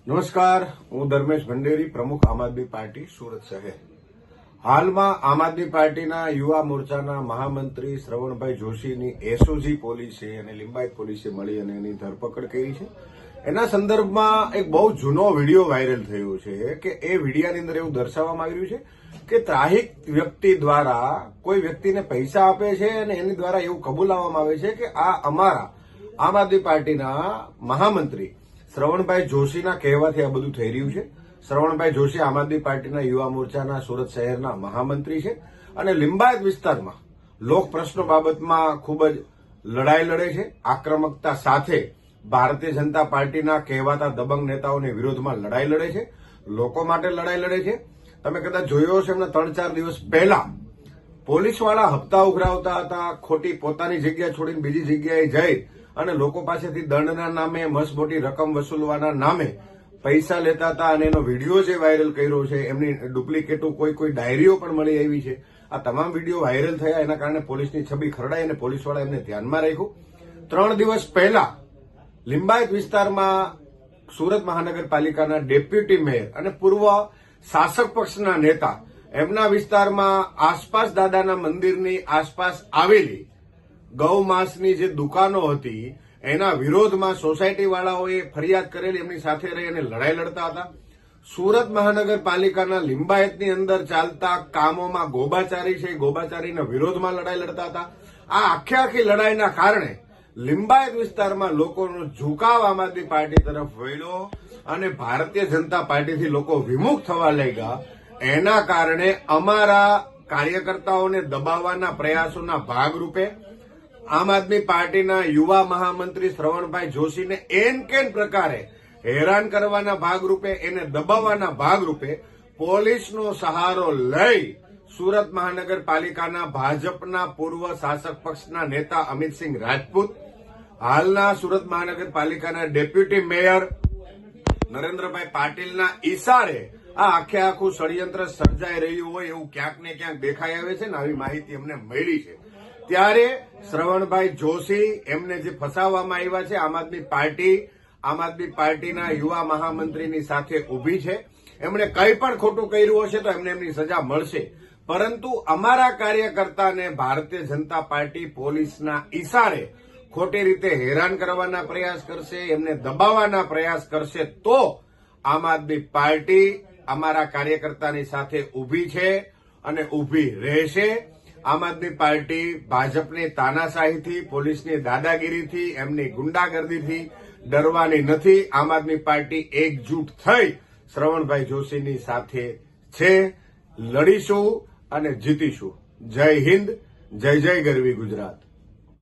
નમસ્કાર, હું ધર્મેશ ભંડેરી, પ્રમુખ આમ આદમી પાર્ટી સુરત શહેર. હાલમાં આમ આદમી પાર્ટીના યુવા મોરચાના મહામંત્રી શ્રવણભાઈ જોશીની એસઓજી પોલીસે અને લિંબાયત પોલીસે મળી અને એની ધરપકડ કરી છે. એના સંદર્ભમાં એક બહુ જૂનો વિડીયો વાયરલ થયો છે કે એ વિડીયાની અંદર એવું દર્શાવવામાં આવી રહ્યું છે કે ત્રાહિક વ્યક્તિ દ્વારા કોઈ વ્યક્તિને પૈસા આપે છે અને એની દ્વારા એવું કબૂલાવવામાં આવે છે કે આ અમારા આમ આદમી પાર્ટીના મહામંત્રી શ્રવણભાઈ જોશીના કહેવાથી આ બધું થઈ રહ્યું છે. શ્રવણભાઈ જોશી આમ આદમી પાર્ટીના યુવા મોરચાના સુરત શહેરના મહામંત્રી છે અને લિંબાયત વિસ્તારમાં લોક પ્રશ્નો બાબતમાં ખૂબ જ લડાઈ લડે છે. આક્રમકતા સાથે ભારતીય જનતા પાર્ટીના કહેવાતા દબંગ નેતાઓની વિરોધમાં લડાઈ લડે છે, લોકો માટે લડાઈ લડે છે. તમે કદાચ જોયો હશે, એમના 3-4 દિવસ પહેલા પોલીસવાળા હપ્તા ઉઘરાવતા હતા, ખોટી પોતાની જગ્યા છોડીને બીજી જગ્યાએ જઈ અને લોકો પાસેથી દંડના નામે મસમોટી રકમ વસૂલવાના નામે પૈસા લેતા હતા અને એનો વિડીયો જે વાયરલ કર્યો છે, એમની ડુપ્લિકેટો કોઈ ડાયરીઓ પણ મળી આવી છે. આ તમામ વિડીયો વાયરલ થયા, એના કારણે પોલીસની છબી ખરડાઈ અને પોલીસવાળા એમને ધ્યાનમાં રાખ્યું. 3 દિવસ પહેલા લિંબાયત વિસ્તારમાં સુરત મહાનગરપાલિકાના ડેપ્યુટી મેયર અને પૂર્વ શાસક પક્ષના નેતા એમના વિસ્તારમાં આસપાસ દાદાના મંદિરની આસપાસ આવેલી ગૌ માંસની જે દુકાનો હતી એના વિરોધમાં સોસાયટીવાળાઓએ ફરિયાદ કરેલી, એમની સાથે રહી અને લડાઈ લડતા હતા. સુરત મહાનગરપાલિકાના લિંબાયતની અંદર ચાલતા કામોમાં ગોબાચારી છે, ગોબાચારીના વિરોધમાં લડાઈ લડતા હતા. આ આખી લડાઈના કારણે લિંબાયત વિસ્તારમાં લોકોનો ઝુકાવ આમ આદમી પાર્ટી તરફ વળ્યો અને ભારતીય જનતા પાર્ટીથી લોકો વિમુખ થવા લાગ્યા. એના કારણે અમારા કાર્યકર્તાઓને દબાવવાના પ્રયાસોના ભાગરૂપે આમ આદમી પાર્ટીના યુવા મહામંત્રી શ્રવણભાઈ જોશીને એન કેન પ્રકારે હેરાન કરવાના ભાગરૂપે, એને દબાવવાના ભાગરૂપે પોલીસનો સહારો લઈ સુરત મહાનગરપાલિકાના ભાજપના પૂર્વ શાસક પક્ષના નેતા અમિતસિંહ રાજપૂત, હાલના સુરત મહાનગરપાલિકાના ડેપ્યુટી મેયર નરેન્દ્રભાઈ પાટીલના ઈશારે આ આખું ષડયંત્ર સર્જાઈ રહ્યું હોય એવું ક્યાંક ને ક્યાંક દેખાઈ આવે છે ને આવી માહિતી અમને મળી છે. ત્યારે શ્રવણભાઈ જોશી એમને જે ફસાવવામાં આવ્યા છે, આમ આદમી પાર્ટીના યુવા મહામંત્રીની સાથે ઉભી છે. એમણે કંઈ પણ ખોટું કર્યું હશે તો એમને એમની સજા મળશે, પરંતુ અમારા કાર્યકર્તાને ભારતીય જનતા પાર્ટી પોલીસના ઈશારે ખોટી રીતે હેરાન કરવાના પ્રયાસ કરશે, એમને દબાવવાના પ્રયાસ કરશે તો આમ આદમી પાર્ટી અમારા કાર્યકર્તાની સાથે ઉભી છે અને ઉભી રહેશે. આમ આદમી પાર્ટી ભાજપની તાનાશાહીથી, પોલીસની દાદાગીરીથી, એમની ગુંડાગર્દીથી ડરવાની નથી. આમ આદમી પાર્ટી એકજૂટ થઈ શ્રવણભાઈ જોશીની સાથે છે. લડીશું અને જીતીશું. જય હિન્દ, જય જય ગરવી ગુજરાત.